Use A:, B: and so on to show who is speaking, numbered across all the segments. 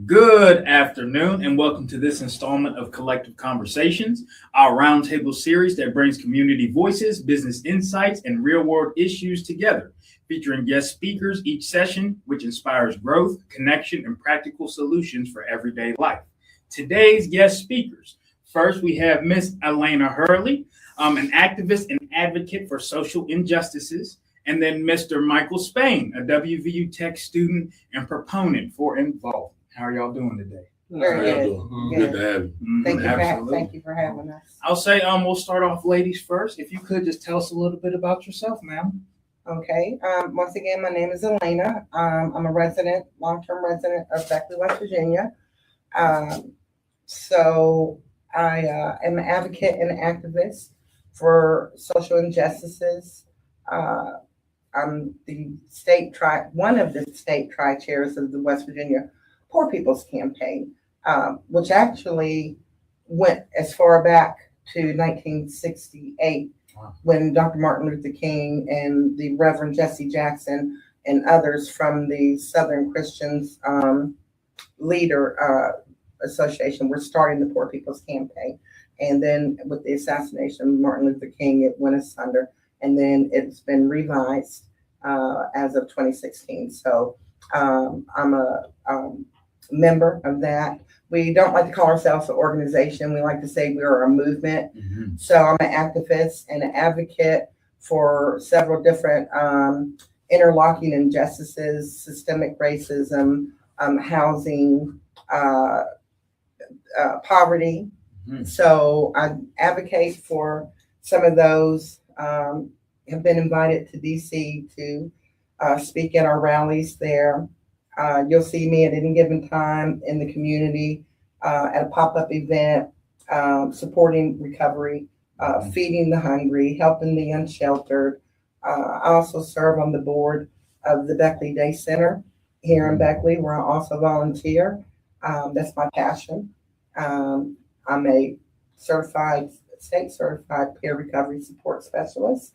A: Good afternoon, and welcome to this installment of Collective Konversations, our roundtable series that brings community voices, business insights, and real-world issues together, featuring guest speakers each session, which inspires growth, connection, and practical solutions for everyday life. Today's guest speakers. First, we have Ms. Elaina Hurley, an activist and advocate for social injustices, and then Mr. Michael Spain, a WVU Tech student and proponent for involvement. How are y'all doing today?
B: Very good.
C: Good to have you.
B: Thank you for having us.
A: I'll say we'll start off ladies first. If you could just tell us a little bit about yourself, ma'am.
B: Okay. Once again, my name is Elaina. I'm a long-term resident of Beckley, West Virginia. So I am an advocate and activist for social injustices. I'm one of the state tri-chairs of the West Virginia Poor People's Campaign, which actually went as far back to 1968 when Dr. Martin Luther King and the Reverend Jesse Jackson and others from the Southern Christians Leader Association were starting the Poor People's Campaign. And then with the assassination of Martin Luther King, it went asunder, and then it's been revised as of 2016. So I'm a member of that. We don't like to call ourselves an organization. We like to say we're a movement. Mm-hmm. So I'm an activist and an advocate for several different interlocking injustices, systemic racism, housing, poverty. Mm-hmm. So I advocate for some of those. Have been invited to DC to speak at our rallies there. You'll see me at any given time in the community at a pop-up event, supporting recovery, feeding the hungry, helping the unsheltered. I also serve on the board of the Beckley Day Center here in Beckley, where I also volunteer. That's my passion. I'm a state certified peer recovery support specialist.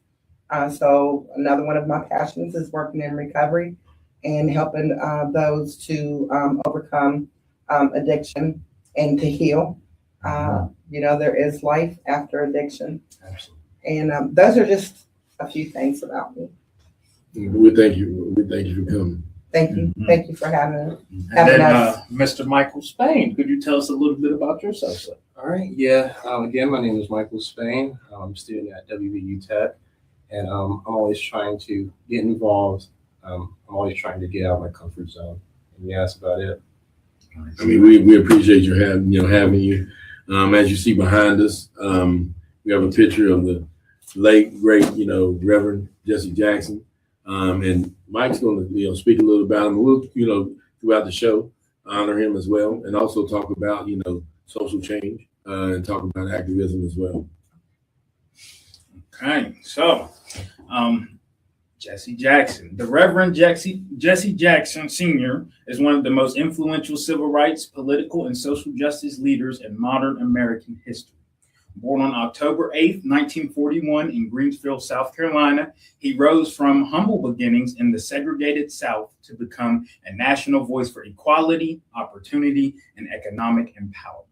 B: So another one of my passions is working in recovery and helping those to overcome addiction and to heal. There is life after addiction. Absolutely. And those are just a few things about me.
C: We thank you. We thank you for coming.
B: Thank you. Mm-hmm. Thank you for having us.
A: Mr. Michael Spain, could you tell us a little bit about yourself, sir?
D: All right. Yeah. Again, my name is Michael Spain. I'm a student at WVU Tech, and I'm always trying to get involved. I'm always trying to get out of my comfort zone. And yeah, that's about it.
C: I mean, we appreciate you having you. As you see behind us, we have a picture of the late great, Reverend Jesse Jackson. And Mike's going to, speak a little about him. We'll, throughout the show, honor him as well, and also talk about, social change and talk about activism as well.
A: Okay, so Jesse Jackson, the Reverend Jesse Jackson Sr. is one of the most influential civil rights, political, and social justice leaders in modern American history. Born on October 8th, 1941 in Greensville, South Carolina, he rose from humble beginnings in the segregated South to become a national voice for equality, opportunity, and economic empowerment.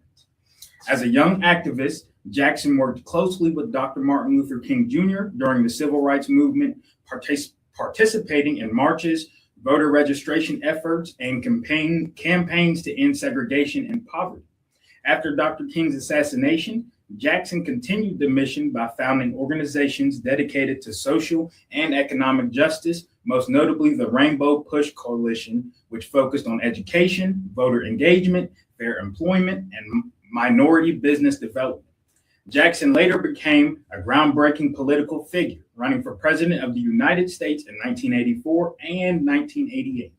A: As a young activist, Jackson worked closely with Dr. Martin Luther King Jr. during the civil rights movement, participating in marches, voter registration efforts, and campaigns to end segregation and poverty. After Dr. King's assassination, Jackson continued the mission by founding organizations dedicated to social and economic justice, most notably the Rainbow Push Coalition, which focused on education, voter engagement, fair employment, and minority business development. Jackson later became a groundbreaking political figure, running for president of the United States in 1984 and 1988.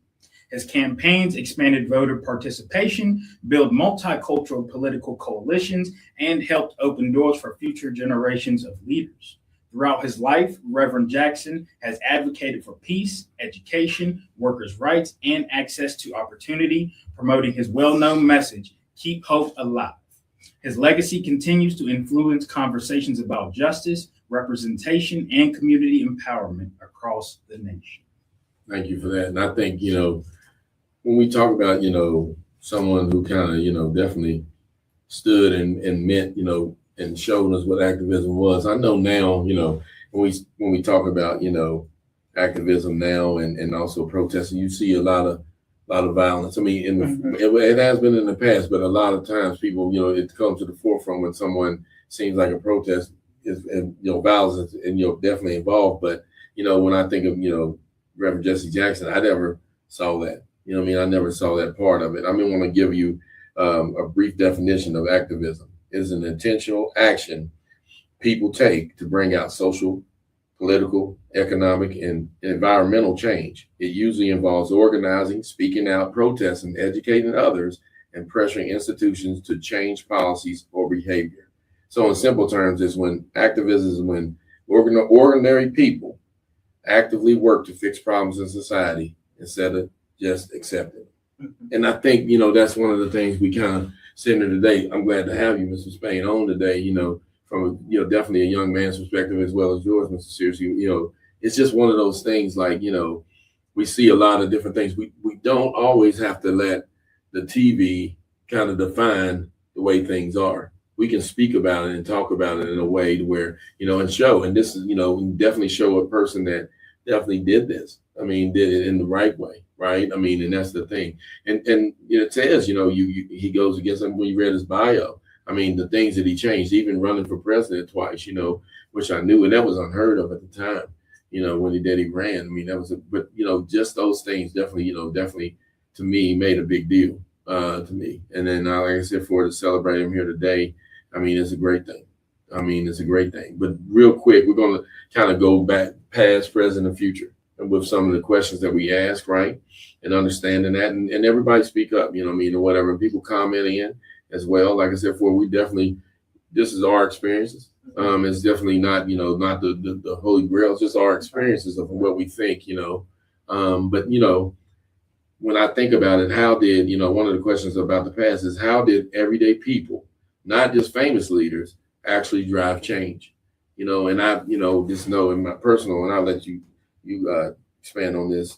A: His campaigns expanded voter participation, built multicultural political coalitions, and helped open doors for future generations of leaders. Throughout his life, Reverend Jackson has advocated for peace, education, workers' rights, and access to opportunity, promoting his well-known message, "Keep Hope Alive." His legacy continues to influence conversations about justice, representation, and community empowerment across the nation.
C: Thank you for that. And I think, when we talk about, someone who kind of, definitely stood and meant, and showed us what activism was. I know now, when we talk about, activism now and also protesting, you see a lot of violence. I mean, it has been in the past, but a lot of times people, it comes to the forefront when someone seems like a protest is, and violence is, and definitely involved. But when I think of Reverend Jesse Jackson, I never saw that. I never saw that part of it. I want to give you a brief definition of activism. It is an intentional action people take to bring out social, political, economic, and environmental change. It usually involves organizing, speaking out, protesting, educating others, and pressuring institutions to change policies or behavior. So in simple terms, it's when activism is when ordinary people actively work to fix problems in society instead of just accepting. And I think, that's one of the things we kind of said here today. I'm glad to have you, Mr. Spain, on today, from definitely a young man's perspective as well as yours, Mr. Sears. It's just one of those things like, we see a lot of different things. We don't always have to let the TV kind of define the way things are. We can speak about it and talk about it in a way to where, and show, and this is, definitely show a person that definitely did this. Did it in the right way. Right. And that's the thing. And it says, he goes against them when you read his bio. The things that he changed, even running for president twice, which I knew, and that was unheard of at the time, when he ran. That was but just those things definitely, definitely to me made a big deal to me. And then, like I said, to celebrate him here today, it's a great thing. It's a great thing. But real quick, we're going to kind of go back past, present, and future with some of the questions that we ask, right? And understanding that, and everybody speak up, or whatever. And people comment in as well. Like I said before, we definitely, this is our experiences. It's definitely not, not the holy grail. It's just our experiences of what we think, But when I think about it, how did, one of the questions about the past is how did everyday people, not just famous leaders, actually drive change? And I, just know in my personal, and I'll let you expand on this,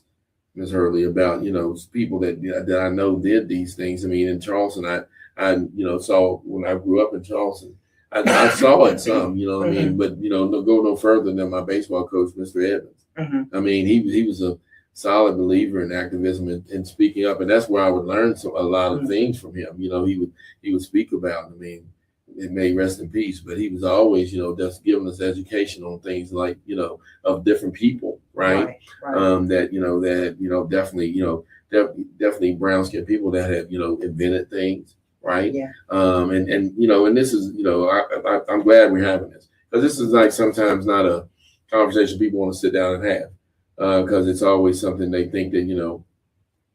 C: Ms. Hurley, about people that I know did these things. In Charleston, I saw when I grew up in Charleston, I saw it some, but go no further than my baseball coach, Mr. Evans. He was a solid believer in activism and speaking up, and that's where I would learn a lot of things from him. He would speak about. It may rest in peace, but he was always, just giving us education on things like, of different people, right? That, definitely brown skinned people that have, invented things, right?
B: Yeah.
C: And this is, I'm glad we're having this, because this is like sometimes not a conversation people want to sit down and have, because it's always something they think that,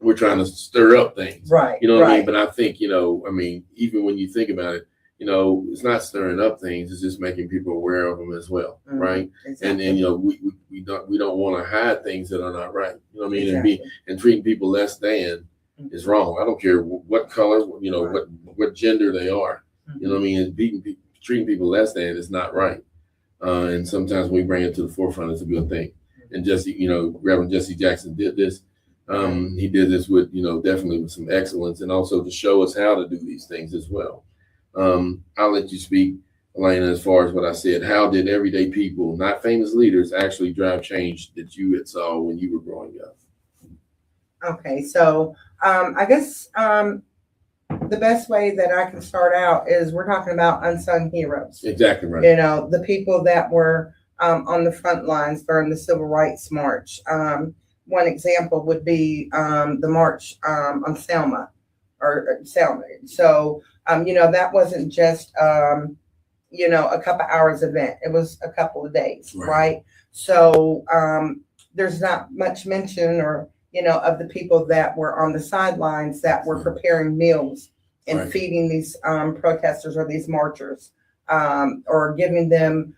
C: we're trying to stir up things,
B: right?
C: What I mean? But I think, even when you think about it, it's not stirring up things. It's just making people aware of them as well, right? Exactly. And we don't want to hide things that are not right. Exactly. And treating people less than is wrong. I don't care what color, what gender they are. And treating people less than is not right. And sometimes when we bring it to the forefront, it's a good thing. And Reverend Jesse Jackson did this. He did this with, definitely with some excellence, and also to show us how to do these things as well. I'll let you speak, Elaina, as far as what I said. How did everyday people, not famous leaders, actually drive change that you had saw when you were growing up?
B: Okay, so I guess the best way that I can start out is we're talking about unsung heroes.
C: Exactly right.
B: The people that were on the front lines during the Civil Rights March. One example would be the march on Selma. So, that wasn't just, a couple hours event. It was a couple of days, right? So there's not much mention of the people that were on the sidelines that were preparing meals and feeding these protesters or these marchers, or giving them,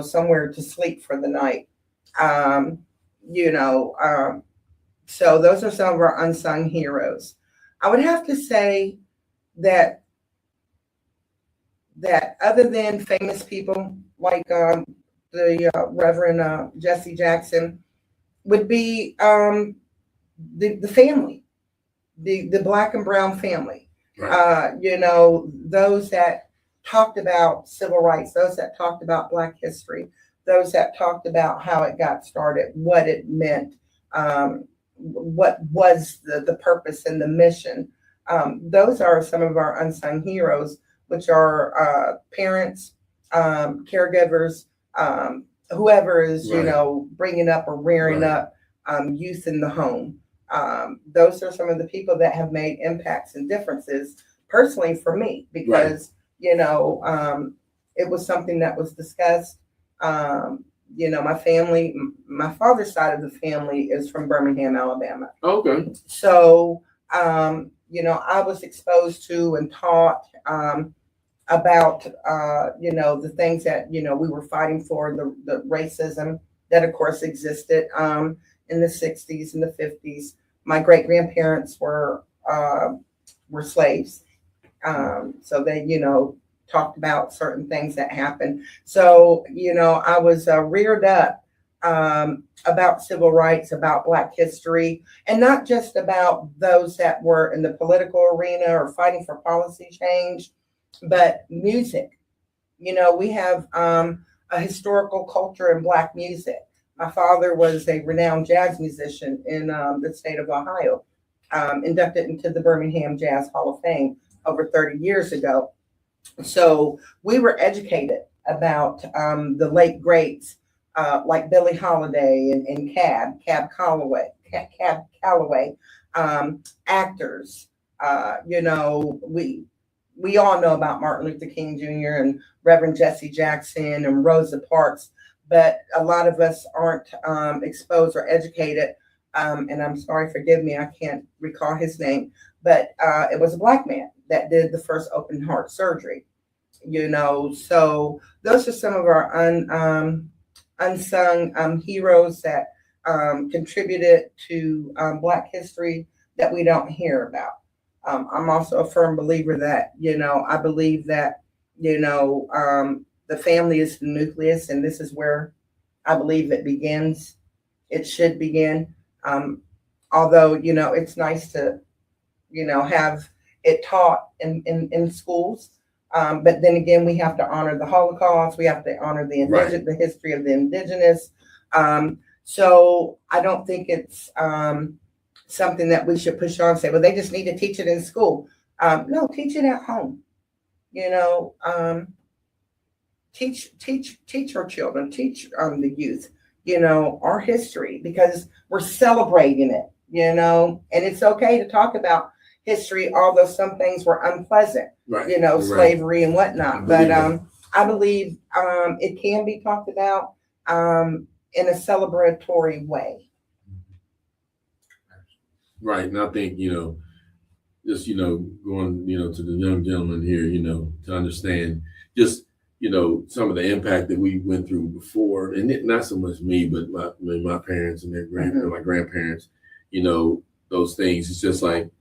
B: somewhere to sleep for the night. So those are some of our unsung heroes. I would have to say that other than famous people like the Reverend Jesse Jackson, would be the family. the black and brown family,
C: Right.
B: those that talked about civil rights, those that talked about Black history, those that talked about how it got started, what it meant, what was the purpose and the mission. Those are some of our unsung heroes, which are parents, caregivers, whoever is, bringing up or rearing up youth in the home. Those are some of the people that have made impacts and differences personally for me, because, it was something that was discussed. My family, my father's side of the family is from Birmingham, Alabama.
C: Okay.
B: So, I was exposed to and taught about, the things that, we were fighting for, the racism that, of course, existed in the 60s and the 50s. My great-grandparents were slaves. So they, talked about certain things that happened. So, I was reared up about civil rights, about Black history, and not just about those that were in the political arena or fighting for policy change, but music. We have a historical culture in Black music. My father was a renowned jazz musician in the state of Ohio, inducted into the Birmingham Jazz Hall of Fame over 30 years ago. So we were educated about the late greats like Billie Holiday and Cab Calloway, actors. We all know about Martin Luther King Jr. and Reverend Jesse Jackson and Rosa Parks, but a lot of us aren't exposed or educated. And I'm sorry, forgive me, I can't recall his name, but it was a Black man that did the first open heart surgery. So those are some of our unsung heroes that contributed to Black history that we don't hear about. I'm also a firm believer that, I believe that, the family is the nucleus, and this is where I believe it begins. It should begin. Although, it's nice to, have it taught in schools. But then again, we have to honor the Holocaust. We have to honor the history of the indigenous. So I don't think it's something that we should push on and say, well, they just need to teach it in school. No, teach it at home. Teach our children, teach the youth, our history, because we're celebrating it, and it's okay to talk about history, although some things were unpleasant, slavery and whatnot. But I believe it can be talked about in a celebratory way.
C: Right. And I think, just, going, to the young gentleman here, to understand just, some of the impact that we went through before, and not so much me, but my parents and their my grandparents, those things. It's just like,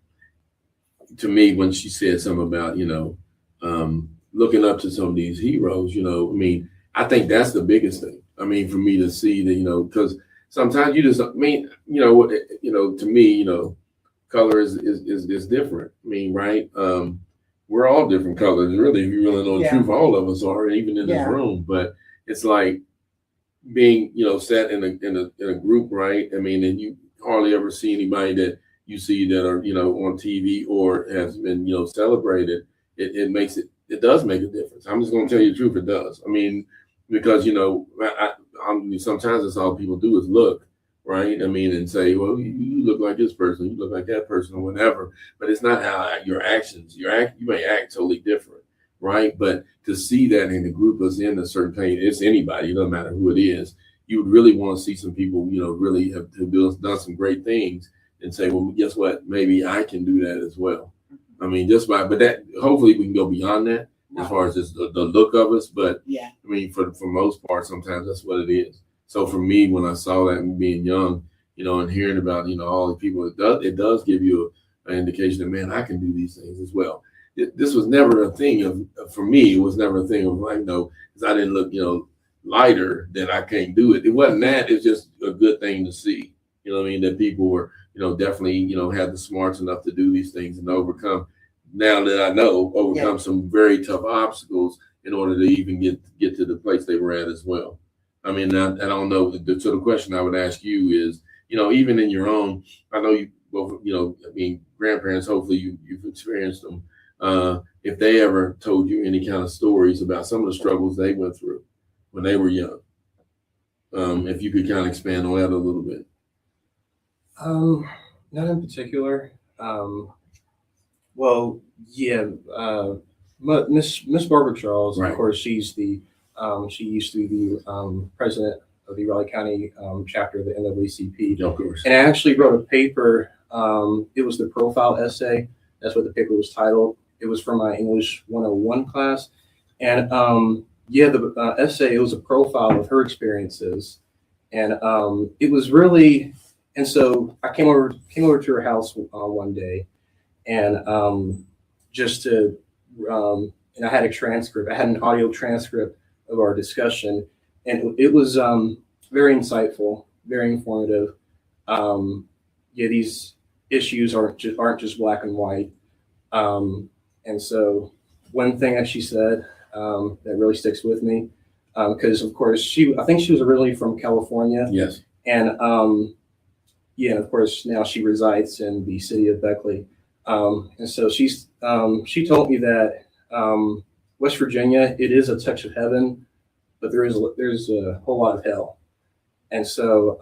C: to me, when she said something about, looking up to some of these heroes, I think that's the biggest thing. For me to see that, because sometimes you just, to me, color is different. Right? We're all different colors, really. If you really know the truth, all of us are, even in this room. But it's like being, set in a group, right? And you hardly ever see anybody that you see that are, on TV or has been, celebrated. It does make a difference. I'm just going to tell you the truth. It does. Because, sometimes that's all people do is look, right? And say, well, you look like this person, you look like that person, or whatever. But it's not how your actions, you may act totally different, right? But to see that in the group us in a certain pain, it's anybody, it doesn't matter who it is. You would really want to see some people, really have done some great things and say, well, guess what? Maybe I can do that as well. But that, hopefully we can go beyond that as far as just the look of us. But for most part, sometimes that's what it is. So for me, when I saw that and being young, and hearing about, all the people, it does give you an indication that, man, I can do these things as well. This was never a thing for me, it was never a thing of like, because I didn't look, lighter, that I can't do it. It wasn't that, it's just a good thing to see, that people were definitely, had the smarts enough to do these things and overcome. Now that I know, overcome some very tough obstacles in order to even get to the place they were at as well. I mean, I don't know. So the question I would ask you is, even in your own, I know you, well, grandparents, hopefully you've experienced them. If they ever told you any kind of stories about some of the struggles they went through when they were young, if you could kind of expand on that a little bit.
D: Not in particular. Well, yeah, Miss Barbara Charles,
C: Right.
D: Of course, she's the she used to be the president of the Raleigh County chapter of the NAACP.
C: Of course.
D: And I actually wrote a paper. It was the profile essay. That's what the paper was titled. It was from my English 101 class. And the essay, it was a profile of her experiences. And it was really, and so I came over to her house one day, and and I had a transcript. I had an audio transcript of our discussion, and it was very insightful, very informative. These issues aren't just black and white. And so one thing that she said that really sticks with me, because of course I think she was originally from California.
C: Yes.
D: And and of course now she resides in the city of Beckley. And so she told me that West Virginia, it is a touch of heaven, but there's a whole lot of hell. And so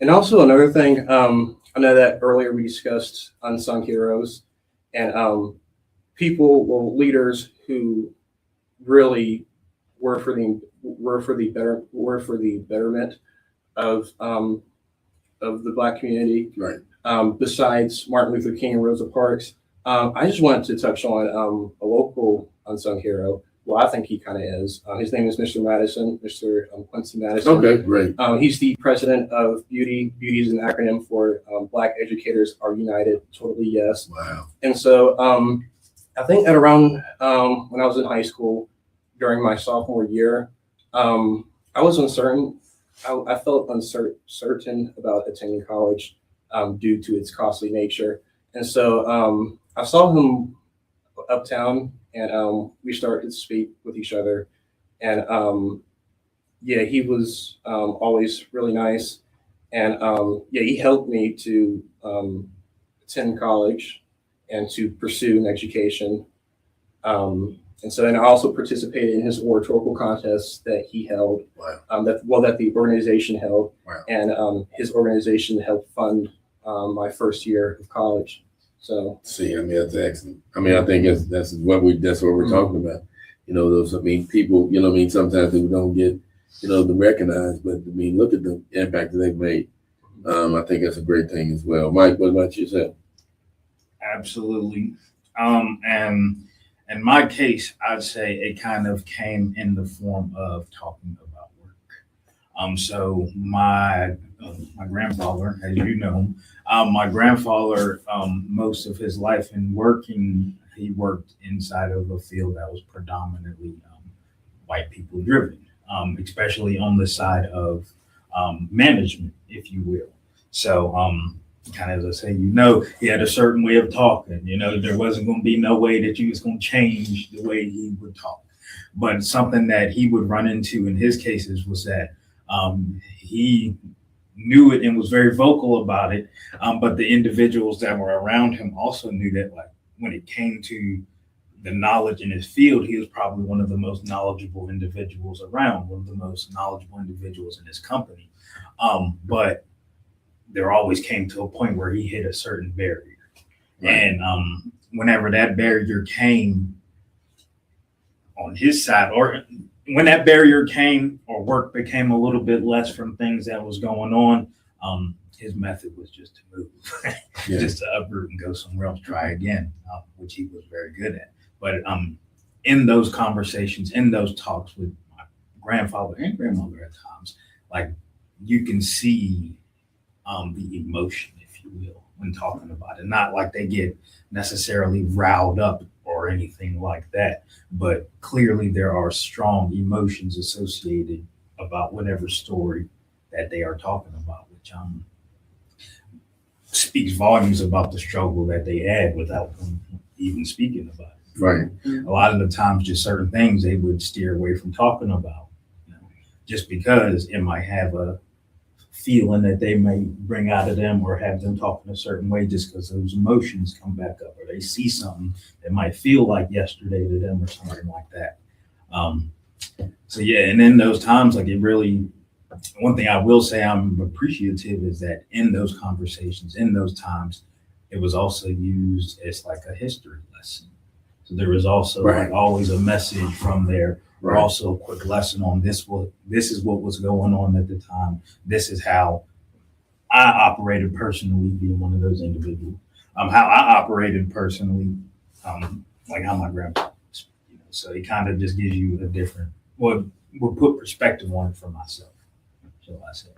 D: and also another thing, I know that earlier we discussed unsung heroes and leaders who really were for the betterment of the Black community.
C: Right.
D: Besides Martin Luther King and Rosa Parks, I just wanted to touch on a local unsung hero. Well, I think he kind of is. His name is Mr. Madison, Mr. Quincy Madison.
C: Okay, great.
D: He's the president of Beauty. Beauty is an acronym for Black Educators Are United. Totally yes.
C: Wow.
D: And so I think at around when I was in high school, during my sophomore year, I was uncertain. I felt uncertain about attending college due to its costly nature. And so I saw him uptown, and we started to speak with each other. And he was always really nice. And he helped me to attend college and to pursue an education. And so, and I also participated in his oratorical contests that he held.
C: Wow.
D: That the organization held.
C: Wow.
D: And his organization helped fund my first year of college. So
C: see, I mean, that's excellent. I mean, I think that's what we're talking about. People, sometimes people don't get, to recognize, but I mean, look at the impact that they've made. I think that's a great thing as well. Mike, what about yourself?
A: Absolutely. And in my case, I'd say it kind of came in the form of talking about work. So my grandfather, as you know, my grandfather, most of his life in working, he worked inside of a field that was predominantly white people driven, especially on the side of management, if you will. So kind of as I say, he had a certain way of talking. There wasn't going to be no way that you was going to change the way he would talk. But something that he would run into in his cases was that he knew it and was very vocal about it. But the individuals that were around him also knew that, like, when it came to the knowledge in his field, he was probably one of the most knowledgeable individuals around, one of the most knowledgeable individuals in his company. But there always came to a point where he hit a certain barrier. Right. And whenever that barrier came on his side, or when that barrier came or work became a little bit less from things that was going on, his method was just to move, just to uproot and go somewhere else, try again, which he was very good at. But in those conversations, in those talks with my grandfather and grandmother at times, like, you can see the emotion, if you will, when talking about it. Not like they get necessarily riled up or anything like that, but clearly there are strong emotions associated about whatever story that they are talking about, which speaks volumes about the struggle that they had without them even speaking about it.
C: Right.
A: A lot of the times, just certain things they would steer away from talking about, just because it might have a feeling that they may bring out of them or have them talking a certain way, just because those emotions come back up, or they see something that might feel like yesterday to them or something like that. So yeah, and in those times, like it really, one thing I will say I'm appreciative is that in those conversations, in those times, it was also used as like a history lesson. So there was also like always a message from there, or also a quick lesson on this is what was going on at the time. This is how I operated personally, being one of those individuals. How I operated personally, like how my grandpa was, So it kind of just gives you a different, we'll put perspective on it for myself. So I said,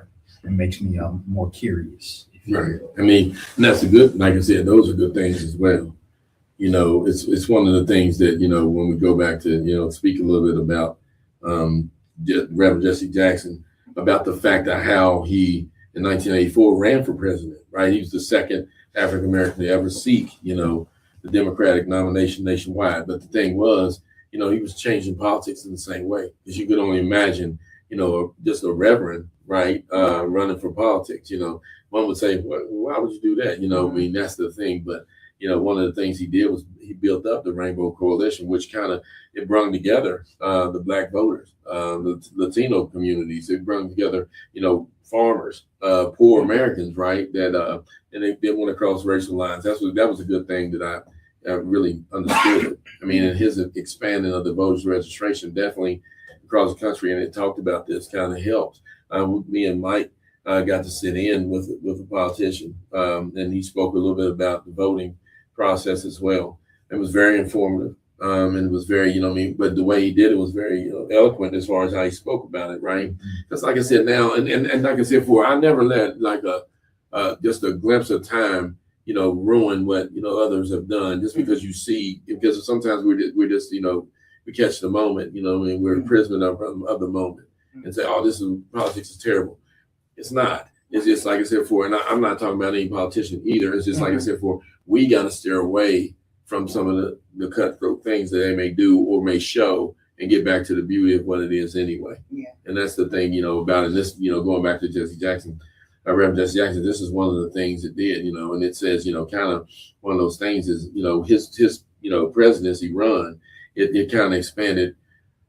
A: it makes me more curious.
C: Right. I mean, and that's a good, like I said, those are good things as well. It's one of the things that, when we go back to, speak a little bit about Reverend Jesse Jackson, about the fact of how he, in 1984, ran for president, right? He was the second African American to ever seek, the Democratic nomination nationwide. But the thing was, he was changing politics in the same way, because you could only imagine, just a reverend, right, running for politics. One would say, why would you do that? I mean, that's the thing. But one of the things he did was he built up the Rainbow Coalition, which it brought together the Black voters, the Latino communities. It brought together, farmers, poor Americans, right? That and they went across racial lines. That was a good thing that I really understood. I mean, in his expanding of the voters registration, definitely across the country, and it talked about this kind of helps. Me and Mike got to sit in with a politician, and he spoke a little bit about the voting process as well. It was very informative, and it was very, but the way he did it was very eloquent as far as how he spoke about it, right? Because like I said now, and like I said before, I never let like just a glimpse of time, ruin what others have done, just because you see, because sometimes we're just we catch the moment, and we're a prisoner of the moment, and say, oh, politics is terrible. It's not. It's just like I said before, and I'm not talking about any politician either. It's just like I said before, we got to steer away from some of the cutthroat things that they may do or may show, and get back to the beauty of what it is anyway. Yeah. And that's the thing, about it. This, going back to Jesse Jackson, Reverend Jesse Jackson, this is one of the things it did, and it says, kind of one of those things is, his presidency run, it kind of expanded,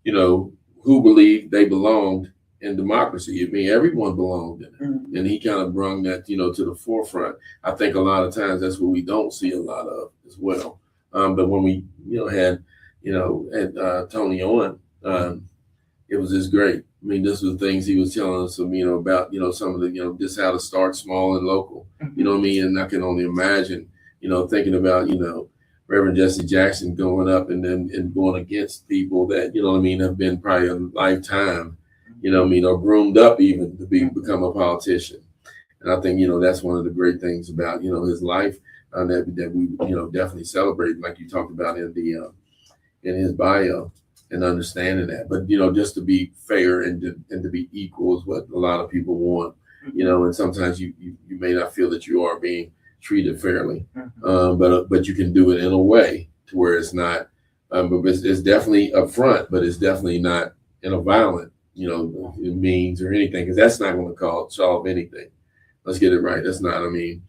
C: who believed they belonged in democracy. I mean, everyone belonged in it. And he kind of brought that, to the forefront. I think a lot of times that's what we don't see a lot of as well. But when we, had Tony on, it was just great. I mean, this was the things he was telling us, about, some of the, just how to start small and local, what I mean? And I can only imagine, thinking about, Reverend Jesse Jackson going up and going against people that, have been probably a lifetime, or groomed up even to become a politician. And I think, that's one of the great things about, his life that we, definitely celebrate, like you talked about in his bio, and understanding that. But, just to be fair and to be equal is what a lot of people want, and sometimes you may not feel that you are being treated fairly, but you can do it in a way to where it's not, but it's definitely upfront, but it's definitely not in a violent, means or anything, because that's not going to solve anything. Let's get it right. That's not, I mean,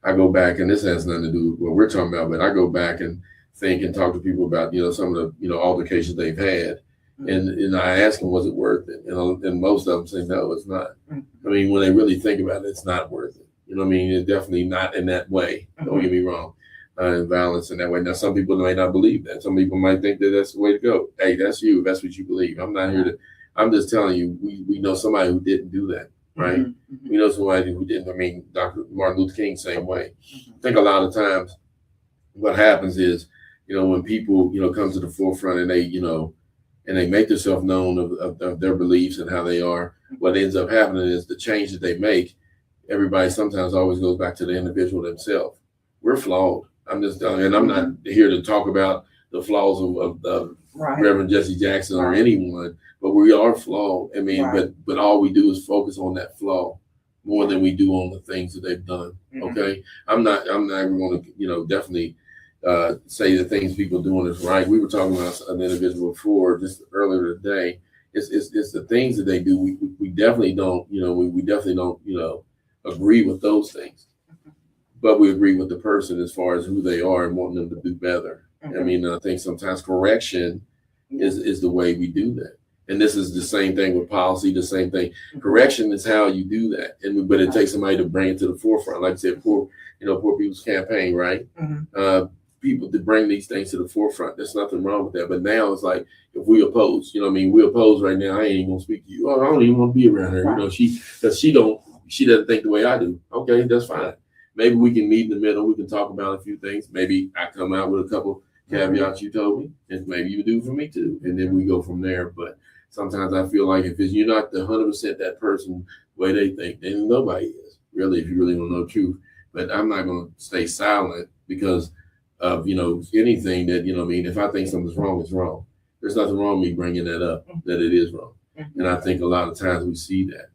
C: I go back, and this has nothing to do with what we're talking about, but I go back and think and talk to people about, some of the, altercations they've had. And I ask them, was it worth it? And most of them say, no, it's not. I mean, when they really think about it, it's not worth it. I mean, it's definitely not in that way. Don't get me wrong. And violence in that way. Now, some people may not believe that. Some people might think that that's the way to go. Hey, that's you. That's what you believe. I'm not here to, I'm just telling you, we know somebody who didn't do that, right? We know somebody who didn't. I mean, Dr. Martin Luther King, same way. I think a lot of times what happens is, when people, come to the forefront and they, and they make themselves known of their beliefs and how they are, what ends up happening is the change that they make, everybody sometimes always goes back to the individual themselves. We're flawed. I'm just telling you, and I'm not here to talk about the flaws of Reverend Jesse Jackson or anyone, but we are flawed. I mean, but all we do is focus on that flaw, more than we do on the things that they've done. Okay, I'm not going to, definitely say the things people doing is right. We were talking about an individual before just earlier today. It's the things that they do. We definitely don't, we definitely don't, agree with those things, but we agree with the person as far as who they are and wanting them to do better. I mean, I think sometimes correction is the way we do that. And this is the same thing with policy, the same thing. Correction is how you do that. But it takes somebody to bring it to the forefront. Like I said, poor people's campaign, right? People to bring these things to the forefront. There's nothing wrong with that. But now it's like, if we oppose, we oppose right now, I ain't gonna speak to you. Oh, I don't even want to be around her. She doesn't think the way I do. Okay, that's fine. Maybe we can meet in the middle. We can talk about a few things. Maybe I come out with a couple caveats you told me, and maybe you do for me too. And then we go from there. But sometimes I feel like you're not the 100% that person the way they think, then nobody is, really, if you really want to know the truth. But I'm not going to stay silent because of, anything that, if I think something's wrong, it's wrong. There's nothing wrong with me bringing that up, that it is wrong. And I think a lot of times we see that.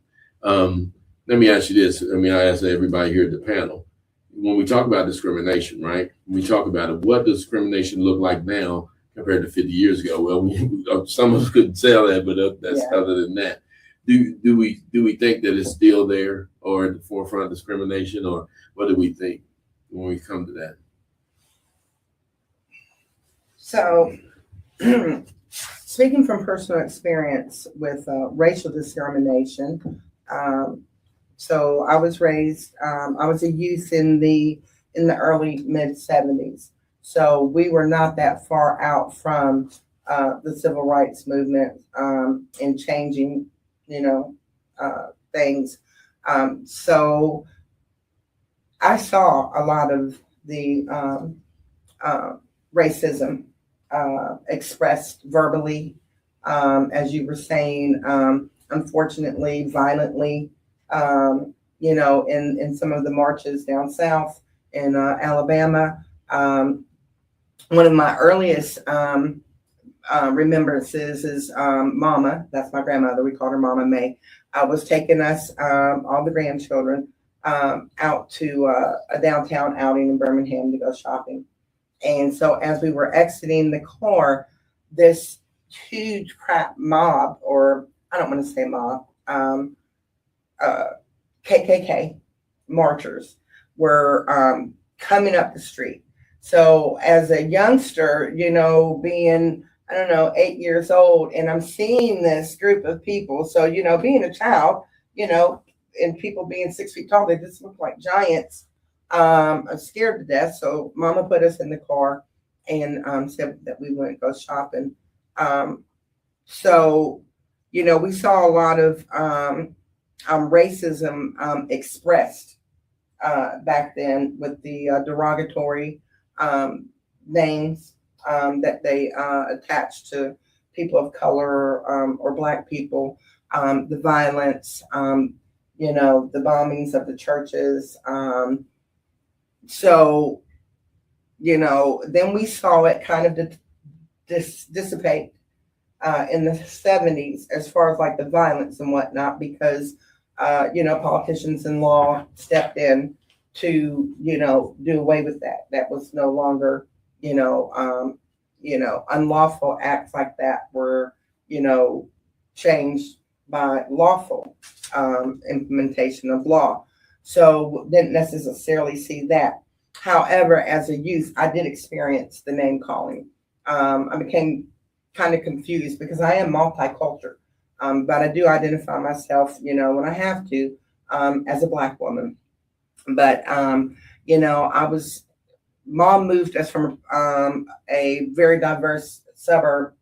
C: Let me ask you this. I ask everybody here at the panel, when we talk about discrimination, right? When we talk about it, what does discrimination look like now compared to 50 years ago? Well, some of us couldn't tell that, but that's other than that. Do we think that it's still there or at the forefront of discrimination, or what do we think when we come to that?
B: So, speaking from personal experience with racial discrimination, so I was raised, I was a youth in the early mid 70s. So we were not that far out from the civil rights movement in changing, things. So I saw a lot of the racism expressed verbally, as you were saying, unfortunately, violently, in some of the marches down south in Alabama. One of my earliest remembrances is Mama, that's my grandmother, we called her Mama May, was taking us, all the grandchildren, out to a downtown outing in Birmingham to go shopping. And so as we were exiting the car, this huge crap mob, or I don't want to say mob, KKK marchers were coming up the street. So as a youngster, being, 8 years old, and I'm seeing this group of people. So, being a child, and people being 6 feet tall, they just look like giants. I'm scared to death. So Mama put us in the car and said that we wouldn't go shopping. So, we saw a lot of racism expressed back then with the derogatory names that they attached to people of color or Black people, the violence, the bombings of the churches. So, then we saw it kind of dissipate in the 70s as far as like the violence and whatnot, because, politicians in law stepped in to, do away with that. That was no longer, unlawful acts like that were, changed by lawful implementation of law. So didn't necessarily see that. However, as a youth, I did experience the name calling. I became kind of confused because I am multicultural, but I do identify myself, when I have to, as a Black woman. But, Mom moved us from a very diverse suburb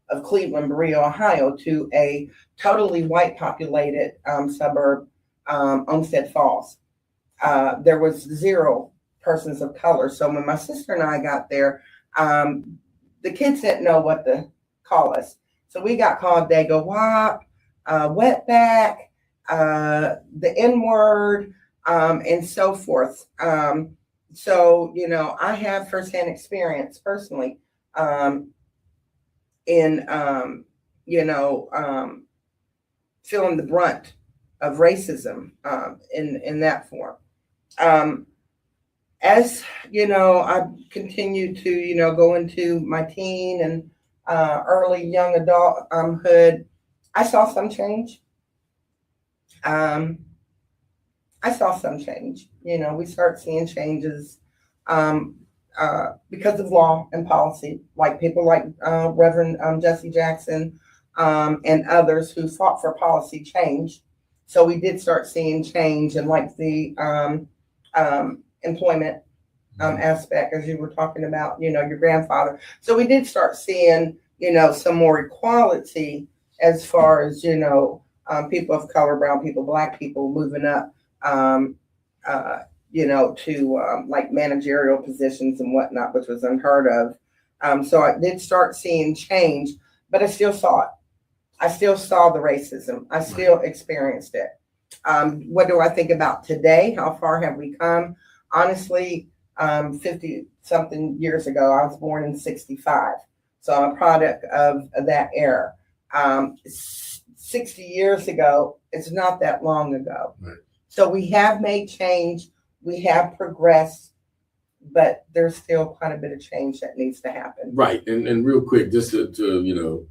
B: of Cleveland, Berea, Ohio, to a totally white populated suburb, Olmsted Falls. There was 0 persons of color. So when my sister and I got there, the kids didn't know what to call us. So we got called Dago Wop, Wetback, the N-word, and so forth. So, I have firsthand experience personally in, feeling the brunt racism in that form. As you know, I continued to go into my teen and early young adulthood. I saw some change. We start seeing changes because of law and policy, like people like Reverend Jesse Jackson and others who fought for policy change. So we did start seeing change in like the employment aspect, as you were talking about, your grandfather. So we did start seeing, some more equality as far as, people of color, brown people, black people moving up, to like managerial positions and whatnot, which was unheard of. So I did start seeing change, but I still saw it. I still saw the racism. I still experienced it. What do I think about today? How far have we come? Honestly, 50 something years ago, I was born in 65. So I'm a product of that era. 60 years ago, it's not that long ago.
C: Right.
B: So we have made change. We have progressed, but there's still quite a bit of change that needs to happen.
C: Right. And real quick, just to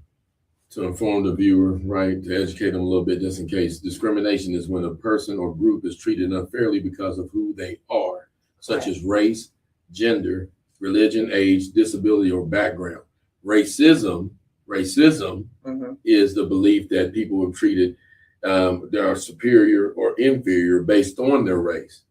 C: inform the viewer, right, to educate them a little bit, just in case. Discrimination is when a person or group is treated unfairly because of who they are, such as race, gender, religion, age, disability, or background. Racism is the belief that people are treated they are superior or inferior based on their race,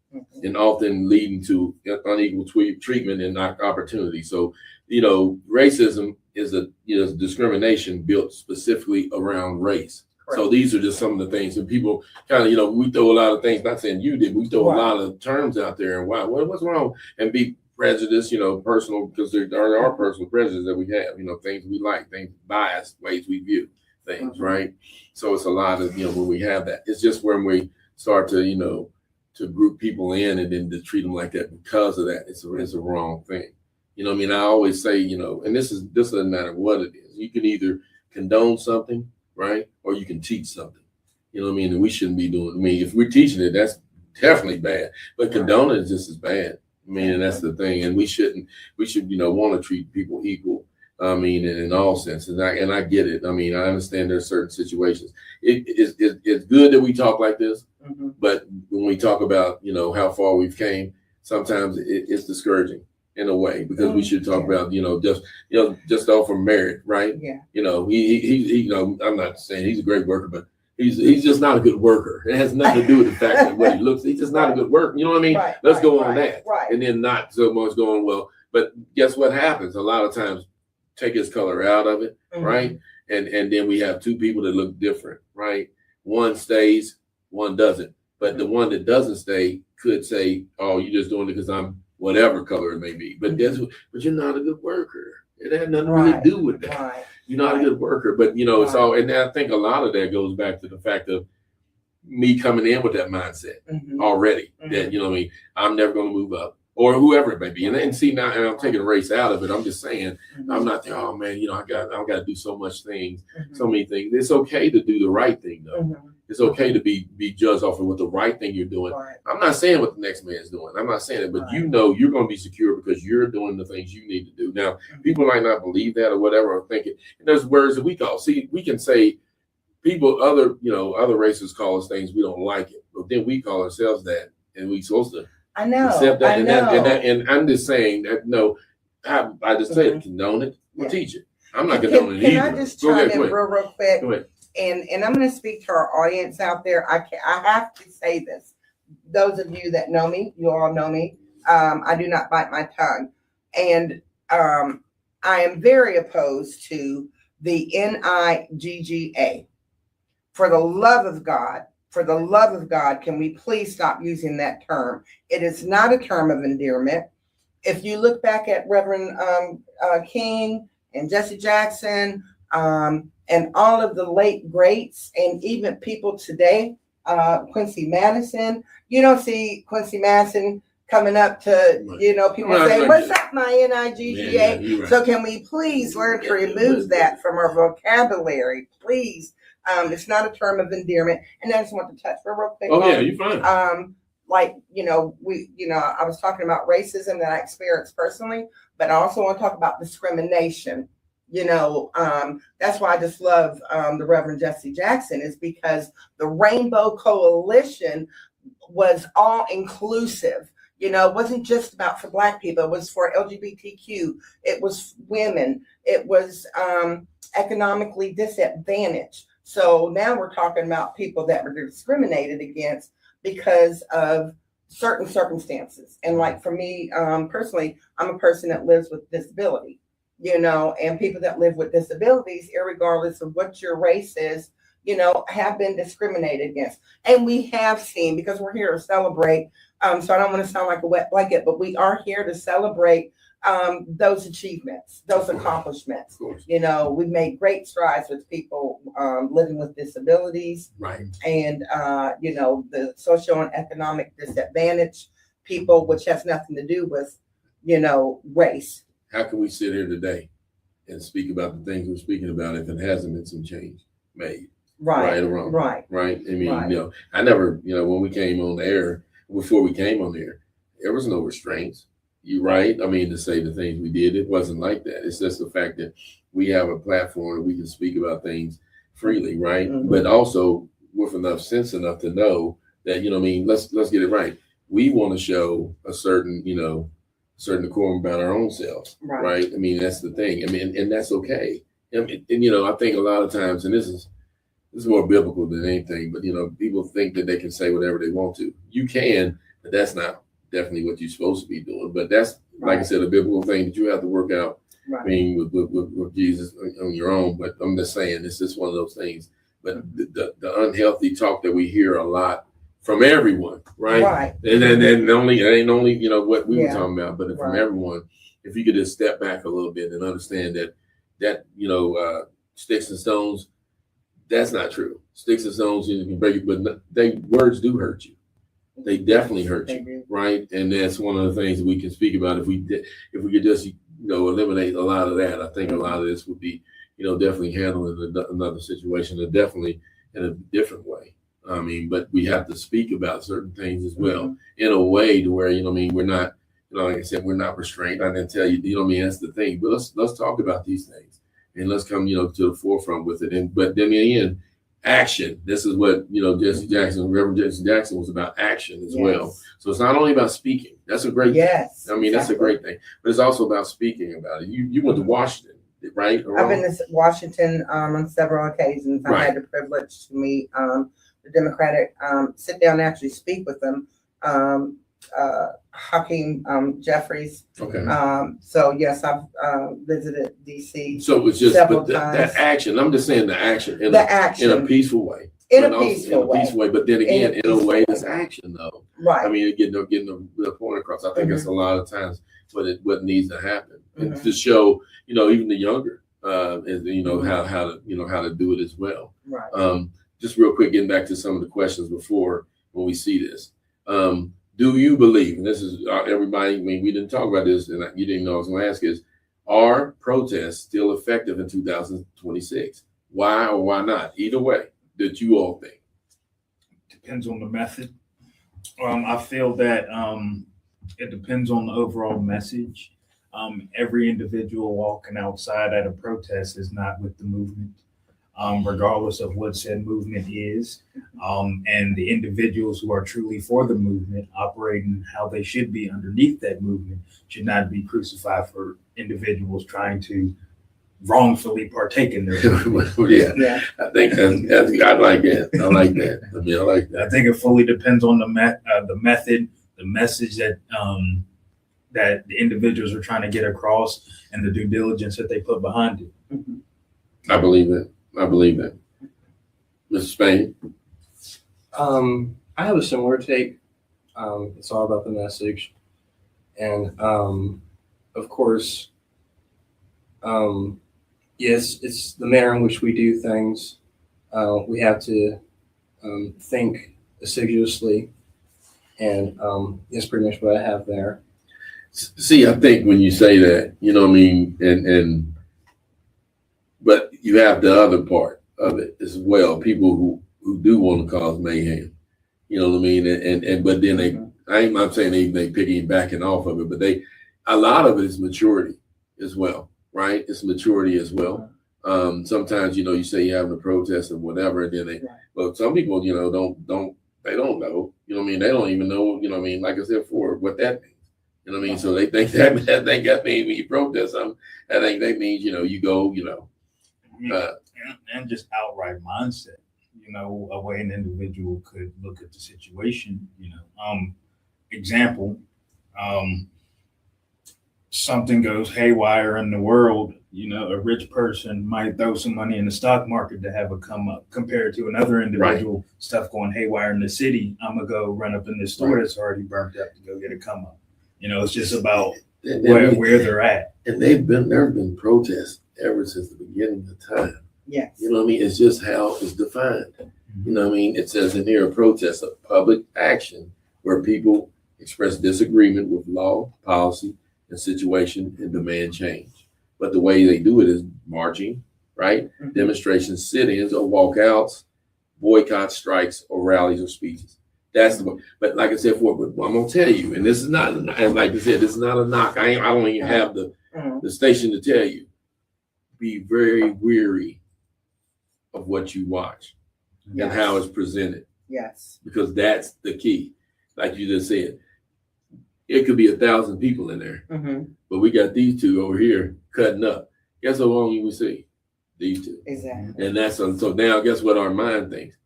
C: and often leading to unequal treatment and opportunity. So, racism is a discrimination built specifically around race. Correct. So these are just some of the things that people kind of, we throw a lot of things, not saying you did, we throw a lot of terms out there and what's wrong, and be prejudiced, personal, because there are personal prejudices that we have, things we like, things biased ways we view things, right? So it's a lot of, when we have that, it's just when we start to, to group people in and then to treat them like that because of that, it's a wrong thing. I always say, and this doesn't matter what it is. You can either condone something, right? Or you can teach something. And we shouldn't be doing, if we're teaching it, that's definitely bad. But condoning is just as bad. And that's the thing. And we should, want to treat people equal. In all senses. And I get it. I understand there's certain situations. It's good that we talk like this, but when we talk about, how far we've came, sometimes it's discouraging in a way, because we should talk about, just off from merit, right? Yeah. He I'm not saying he's a great worker, but he's just not a good worker. It has nothing to do with the fact that what he looks, he's just not a good worker. You know what I mean?
B: Right,
C: Let's go on that.
B: Right.
C: And then not so much going, well, but guess what happens? A lot of times, take his color out of it, right? And then we have two people that look different, right? One stays, one doesn't. But the one that doesn't stay could say, "Oh, you're just doing it because I'm whatever color it may be." But but you're not a good worker. It had nothing to really do with that. Right. You're not a good worker. But it's all. And I think a lot of that goes back to the fact of me coming in with that mindset already. That I'm never going to move up. Or whoever it may be, and see now, and I'm taking a race out of it. I'm just saying, I'm not there. Oh man, I got to do so much things, so many things. It's okay to do the right thing, though. It's okay to be judged off of what the right thing you're doing. Right. I'm not saying what the next man's doing. I'm not saying it, but you're going to be secure because you're doing the things you need to do. Now, people might not believe that or whatever, or think it. And there's words that we call. See, we can say other races call us things we don't like it, but then we call ourselves that, and we supposed to.
B: I know.
C: Accept that, and I'm just saying that I just say condone it or teach it. I'm not condoning it either.
B: Can I just chime in real quick? Go ahead. And I'm going to speak to our audience out there. I have to say this. Those of you that know me, you all know me. I do not bite my tongue, and I am very opposed to the NIGGA. For the love of God, can we please stop using that term? It is not a term of endearment. If you look back at Reverend King and Jesse Jackson and all of the late greats, and even people today, Quincy Madison, you don't see Quincy Madison coming up to, people say, what's up, my NIGGA? Right. So can we please learn to remove that from our vocabulary, please? It's not a term of endearment. And I just want to touch real quick.
C: Oh yeah, you're fine.
B: Like, I was talking about racism that I experienced personally, but I also want to talk about discrimination. That's why I just love the Reverend Jesse Jackson, is because the Rainbow Coalition was all inclusive. It wasn't just about for Black people. It was for LGBTQ. It was women. It was economically disadvantaged. So now we're talking about people that were discriminated against because of certain circumstances. And like for me, personally, I'm a person that lives with disability, and people that live with disabilities, irregardless of what your race is, have been discriminated against. And we have seen, because we're here to celebrate, so I don't want to sound like a wet blanket, but we are here to celebrate those achievements, those accomplishments. We've made great strides with people living with disabilities,
C: right?
B: And the social and economic disadvantaged people, which has nothing to do with race.
C: How can we sit here today and speak about the things we're speaking about if it hasn't been some change made? Right or wrong? Right. I mean,
B: right.
C: I never, when we came on the air, before we came on there, there was no restraints. You right? I mean, to say the things we did, it wasn't like that. It's just the fact that we have a platform and we can speak about things freely, right?
B: Mm-hmm.
C: But also with enough sense enough to know that, let's get it right. We want to show a certain decorum about our own selves, right? I mean, that's the thing. I mean, and that's okay. And I think a lot of times, and this is more biblical than anything, but people think that they can say whatever they want to. You can, but that's not definitely what you're supposed to be doing. But that's, like I said, a biblical thing that you have to work out. I mean, with Jesus on your own. But I'm just saying, it's just one of those things. But the unhealthy talk that we hear a lot from everyone, right? And then it ain't only what we were talking about, but from everyone. If you could just step back a little bit and understand that sticks and stones, that's not true. Sticks and stones, you can break it, but words do hurt you. They definitely hurt you, right? And that's one of the things that we can speak about. If we could just eliminate a lot of that, I think a lot of this would be definitely handled in another situation, and definitely in a different way. I mean, but we have to speak about certain things as well in a way to where we're not, like I said, we're not restrained. I didn't tell you, that's the thing. But let's talk about these things and let's come to the forefront with it. But then in action. This is what Reverend Jesse Jackson was about, action as well. So it's not only about speaking. That's a great thing. I mean, that's a great thing. But it's also about speaking about it. You went to Washington, right?
B: I've been to Washington on several occasions. I had the privilege to meet the Democratic, sit down and actually speak with them. Hakeem Jeffries. So yes, I've visited DC.
C: So it's just that action. I'm just saying the action in a peaceful way. In a peaceful way. But then again, in a way that's action though. Right. I mean, getting the point across. I think that's a lot of times what needs to happen. And to show, even the younger how to do it as well. Right. Just real quick, getting back to some of the questions before when we see this. Do you believe, and this is everybody, I mean, we didn't talk about this, and you didn't know I was going to ask is, are protests still effective in 2026? Why or why not? Either way, that you all think.
A: Depends on the method. I feel that it depends on the overall message. Every individual walking outside at a protest is not with the movement. Regardless of what said movement is, and the individuals who are truly for the movement, operating how they should be underneath that movement, should not be crucified for individuals trying to wrongfully partake in their movement.
C: I think I like that. I like that. I mean, I like that.
A: I think it fully depends on the method, the message that that the individuals are trying to get across, and the due diligence that they put behind it.
C: I believe it. Mr. Spain?
D: I have a similar take. It's all about the message. And of course, yes, it's the manner in which we do things. We have to think assiduously. And that's pretty much what I have there.
C: See, I think when you say that, and but you have the other part, of it as well. People who do want to cause mayhem. You know what I mean? And but then I'm not saying they piggybacking off of it, but a lot of it is maturity as well, right? It's maturity as well. Sometimes, you say you're having a protest or whatever, and then but some people, don't know, you know what I mean? They don't even know, you know what I mean? Like I said before, what that means. You know what I mean? So they think that means when you protest something, I think that means, you go,
A: and just outright mindset, a way an individual could look at the situation, example, something goes haywire in the world, a rich person might throw some money in the stock market to have a come up compared to another individual, stuff going haywire in the city. I'm gonna go run up in this store that's already burnt up to go get a come up. It's just about where they're at.
C: And there have been protests ever since the beginning of time.
B: Yes.
C: You know what I mean? It's just how it's defined. You know what I mean? It says in here, a protest of public action where people express disagreement with law, policy, and situation and demand change. But the way they do it is marching, right? Demonstrations, sit-ins or walkouts, boycotts, strikes, or rallies or speeches. That's the way. But like I said before, but I'm gonna tell you, and this is not, and like I said, this is not a knock. I don't even have the station to tell you. Be very weary of what you watch and how it's presented.
B: Yes.
C: Because that's the key. Like you just said, it could be 1,000 people in there, but we got these two over here cutting up. Guess how long you will see? These two.
B: Exactly.
C: And that's so now guess what our mind thinks?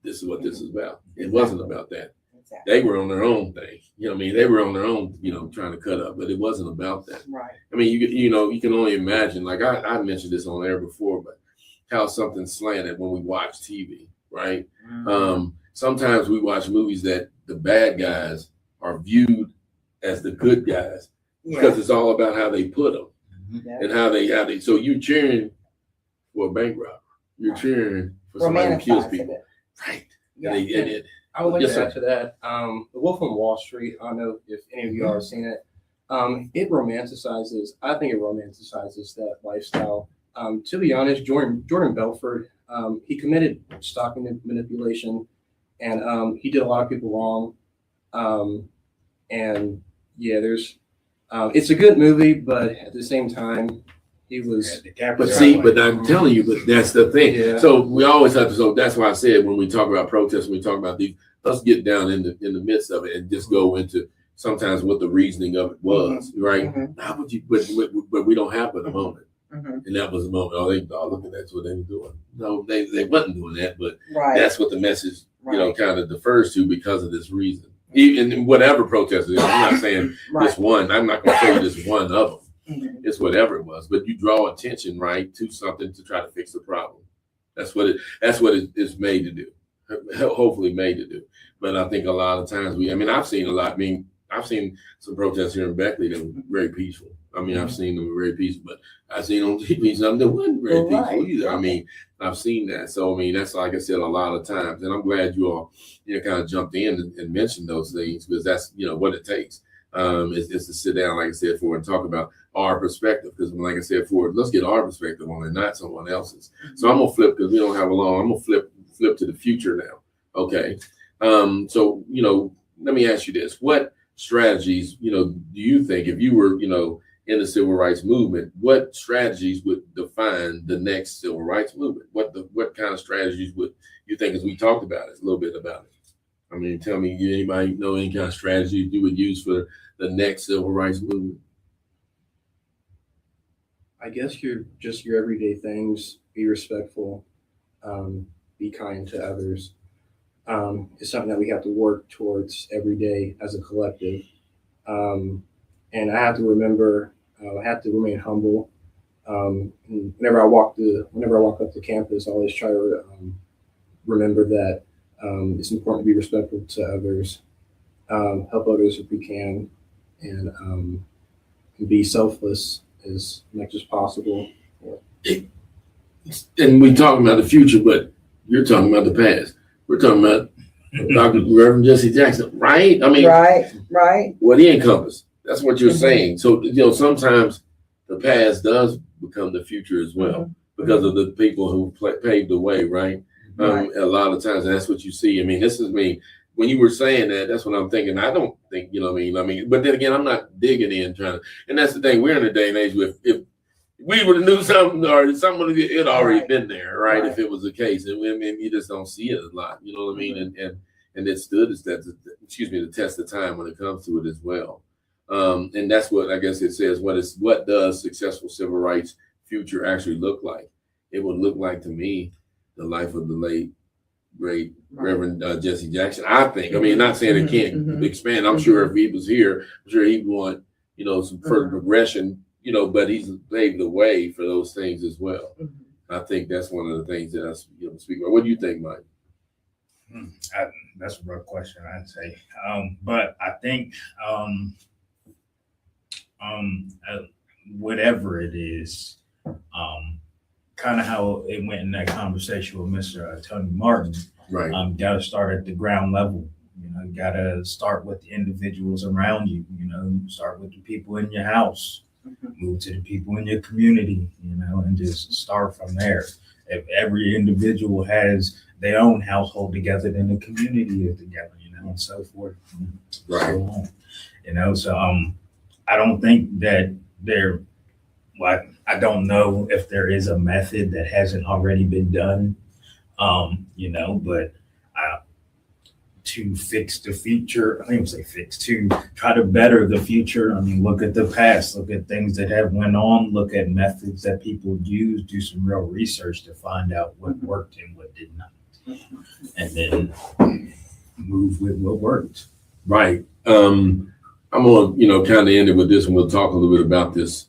C: This is what this is about. It wasn't about that.
B: Exactly.
C: They were on their own thing. You know what I mean? They were on their own, trying to cut up, but it wasn't about that.
B: Right.
C: I mean, you can only imagine, like I mentioned this on air before, but how something's slanted when we watch TV, right? Sometimes we watch movies that the bad guys are viewed as the good guys because it's all about how they put them and how they. So you're cheering for a bank robber. You're cheering for somebody who kills people, right?
B: Yeah.
D: I would like to add to that. The Wolf on Wall Street. I don't know if any of you all have seen it. It romanticizes. I think it romanticizes that lifestyle. To be honest, Jordan Belfort, he committed stock manipulation, and he did a lot of people wrong. And yeah, there's. It's a good movie, but at the same time, he was.
C: But I'm telling you, but that's the thing.
D: Yeah.
C: So we always have to. So that's why I said when we talk about protests, when we talk about these, let's get down in the midst of it and just go into sometimes what the reasoning of it was, right? How would you? But we don't have it at the moment. And that was the moment. Oh, look at that's what they were doing. No, they wasn't doing that, but that's what the message, kind of defers to because of this reason. Even whatever protest it is, I'm not saying this one. I'm not going to say this one of them. It's whatever it was, but you draw attention, right, to something to try to fix the problem. That's what it is made to do. Hopefully made to do. But I think a lot of times I've seen a lot. I've seen some protests here in Beckley that were very peaceful. I've seen them very peaceful, but I've seen on TV something that wasn't very peaceful either. I've seen that. So, that's like I said, a lot of times, and I'm glad you all, kind of jumped in and mentioned those things because that's, what it takes. Is to sit down, like I said, and talk about our perspective. Because like I said, let's get our perspective on it, not someone else's. So I'm going to flip because we don't have a long, I'm going to flip to the future now. Okay. So, let me ask you this. What strategies, do you think if you were, in the civil rights movement, what strategies would define the next civil rights movement? What kind of strategies would you think, as we talked about it, a little bit about it? Tell me, anybody know any kind of strategies you would use for the next civil rights movement?
D: I guess your everyday things. Be respectful. Be kind to others. It's something that we have to work towards every day as a collective. And I have to remember. I have to remain humble. Whenever I walk up to campus, I always try to remember that it's important to be respectful to others, help others if we can, and be selfless as much as possible.
C: And we talking about the future, but you're talking about the past. We're talking about Dr. Reverend Jesse Jackson, right?
B: Right.
C: What he encompassed. That's what you're saying. So, sometimes the past does become the future as well. because of the people who paved the way, right?
B: Right.
C: A lot of times, and that's what you see. I mean, this is me. When you were saying that, that's what I'm thinking. I don't think, you know what I mean? I mean, but then again, I'm not digging in trying to, and that's the thing. We're in a day and age with, if we would have knew something or something, it already
B: Right.
C: been there, right?
B: Right.
C: If it was the case, and I mean, you just don't see it a lot, you know what I mean? And it stood the test of time when it comes to it as well. And that's what I guess it says. What does successful civil rights future actually look like? It would look like to me the life of the late great Reverend Jesse Jackson. I think. I mean, not saying it can't expand. I'm sure if he was here, I'm sure he'd want, you know, some further progression, you know, but he's paved the way for those things as well. I think that's one of the things that I speak about. What do you think, Mike?
A: That's a rough question, I'd say. But I think whatever it is, kind of how it went in that conversation with Mr. Tony Martin.
C: Right.
A: Got to start at the ground level. You know, you got to start with the individuals around you. You know, start with the people in your house, move to the people in your community. You know, and just start from there. If every individual has their own household together, then the community is together. You know, and so forth.
C: Right.
A: So on. You know, so I don't think that there. Well, I don't know if there is a method that hasn't already been done, you know, but to fix the future, I didn't say fix, to try to better the future. I mean, look at the past, look at things that have went on, look at methods that people use, do some real research to find out what worked and what did not. And then move with what worked.
C: Right. I'm going to, you know, kind of end it with this, and we'll talk a little bit about this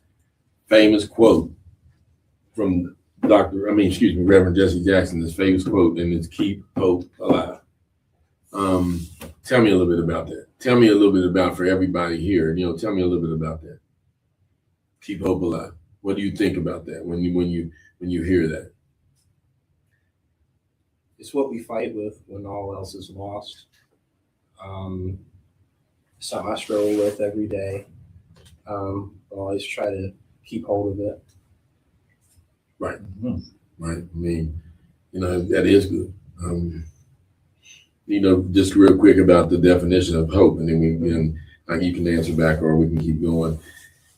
C: famous quote from Reverend Jesse Jackson, this famous quote, and it's "Keep hope alive." Tell me a little bit about that. Tell me a little bit about, for everybody here, you know, tell me a little bit about that. Keep hope alive. What do you think about that when you hear that?
D: It's what we fight with when all else is lost. Something I struggle with every day. I always try to keep hold of it.
C: Right. Right. I mean, you know, that is good. You know, just real quick about the definition of hope, and then you can answer back, or we can keep going.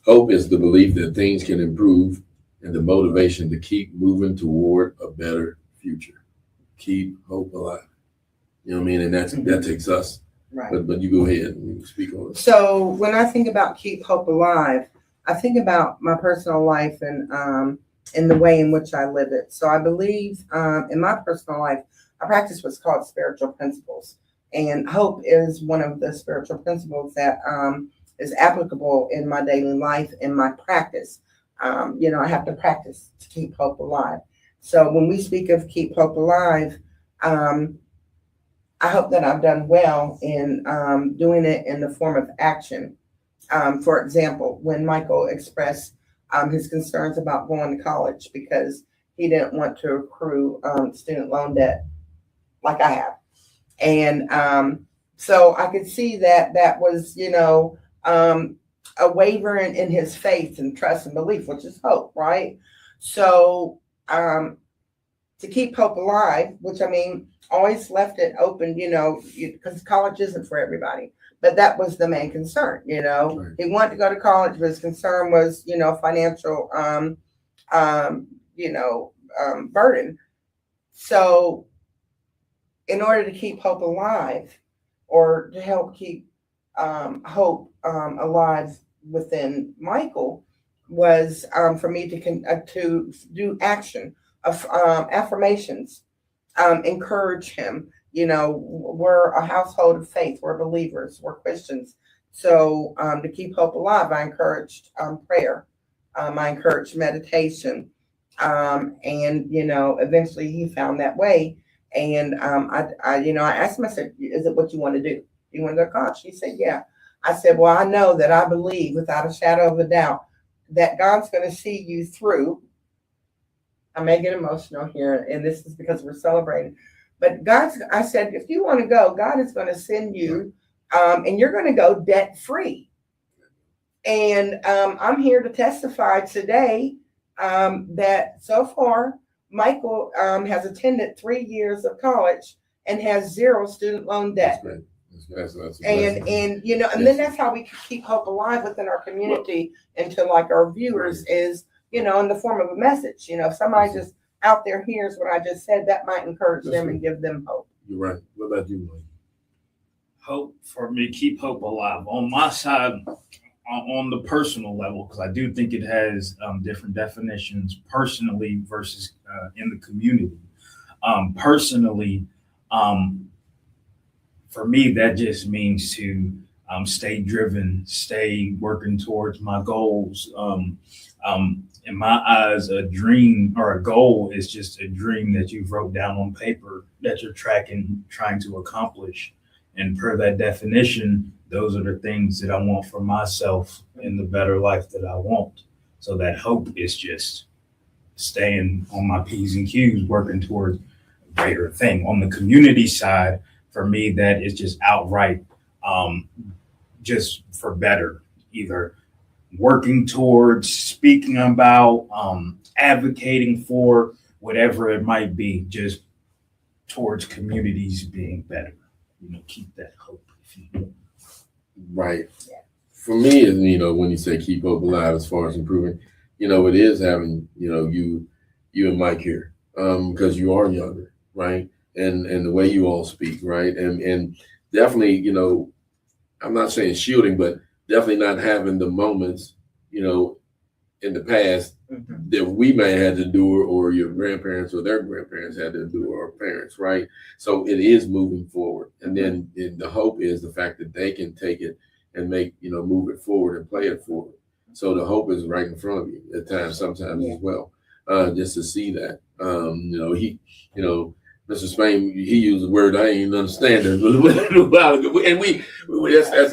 C: Hope is the belief that things can improve and the motivation to keep moving toward a better future. Keep hope alive. You know what I mean? And that takes us.
B: Right.
C: But you go ahead and speak on it.
B: So when I think about keep hope alive, I think about my personal life and the way in which I live it. So I believe in my personal life, I practice what's called spiritual principles. And hope is one of the spiritual principles that is applicable in my daily life, in my practice. You know, I have to practice to keep hope alive. So when we speak of keep hope alive, I hope that I've done well in doing it in the form of action. For example, when Michael expressed his concerns about going to college because he didn't want to accrue student loan debt like I have. And so I could see that was, you know, a wavering in his faith and trust and belief, which is hope, right? So to keep hope alive, which I mean, always left it open, you know, because college isn't for everybody. But that was the main concern, you know. Right. He wanted to go to college, but his concern was, you know, financial, burden. So in order to keep hope alive, or to help keep hope alive within Michael, was for me to do action of affirmations, encourage him. You know, we're a household of faith. We're believers. We're Christians. So to keep hope alive, I encouraged prayer. I encouraged meditation. And, you know, eventually he found that way. And I asked him, I said, is it what you want to do? Do you want to go to college? He said, yeah. I said, well, I know that I believe without a shadow of a doubt that God's going to see you through. I may get emotional here, and this is because we're celebrating. But I said, if you want to go, God is going to send you, and you're going to go debt free. And I'm here to testify today that so far, Michael has attended 3 years of college and has 0 student loan debt.
C: That's great. That's
B: And you know, and then that's how we can keep hope alive within our community and to like our viewers is, you know, in the form of a message. You know, if somebody just out there hears what I just said, that might encourage them and give them hope.
C: You're right. What about you, Mike?
A: Hope for me, keep hope alive. On my side, on the personal level, because I do think it has different definitions personally versus in the community. Personally, for me, that just means to stay driven, stay working towards my goals. In my eyes, a dream or a goal is just a dream that you've wrote down on paper that you're tracking, trying to accomplish. And per that definition, those are the things that I want for myself in the better life that I want. So that hope is just staying on my P's and Q's, working towards a greater thing. On the community side, for me, that is just outright just for better, either working towards, speaking about, advocating for, whatever it might be, just towards communities being better. You know, keep that hope, if you will.
C: Right. For me, you know, when you say keep hope alive as far as improving, you know, it is having, you know, you and Mike here, because you are younger, right? And the way you all speak, right? And definitely, you know, I'm not saying shielding, but definitely not having the moments, you know, in the past that we may have had to endure, or your grandparents or their grandparents had to endure, or parents, right? So it is moving forward. And then the hope is the fact that they can take it and make, you know, move it forward and play it forward. So the hope is right in front of you at times, sometimes as well, just to see that. You know, you know, Mr. Spain, he used a word I ain't even understand it, and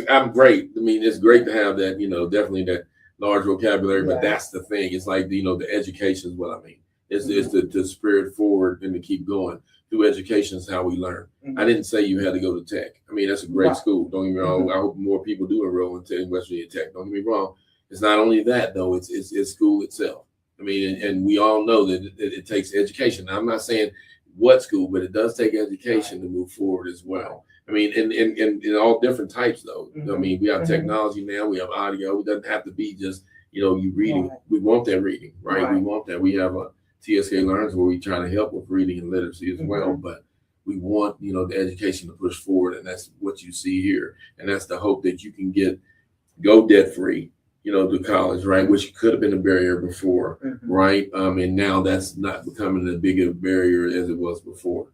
C: I'm great. I mean, it's great to have that, you know, definitely that large vocabulary, but that's the thing. It's like, you know, the education is what I mean. It's to spirit forward and to keep going. Through education is how we learn. I didn't say you had to go to Tech. I mean, that's a great school. Don't get me wrong. I hope more people do enroll in West Virginia Tech. Don't get me wrong. It's not only that though. It's school itself. I mean, and we all know that it takes education. Now, I'm not saying what school, but it does take education to move forward as well. I mean, in all different types though. I mean, we have technology now. We have audio. It doesn't have to be just, you know, you reading. We want that reading, right? We want that. We have a TSK Learns where we try to help with reading and literacy as well, but we want, you know, the education to push forward, and that's what you see here, and that's the hope that you can go debt free, you know, to college, right? Which could have been a barrier before, right? And now that's not becoming a bigger barrier as it was before.